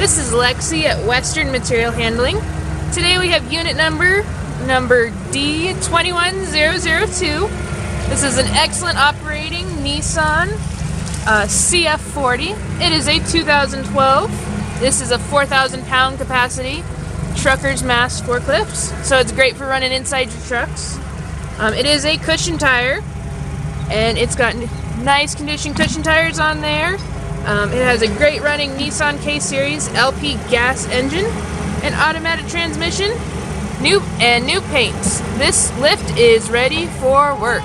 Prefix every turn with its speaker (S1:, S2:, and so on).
S1: This is Lexi at Western Material Handling. Today we have unit number D21002. This is an excellent operating Nissan CF40. It is a 2012. This is a 4,000 pound capacity trucker's mast forklift, so it's great for running inside your trucks. It is a cushion tire, and it's got nice condition cushion tires on there. It has a great running Nissan K-series LP gas engine, an automatic transmission, new paints. This lift is ready for work.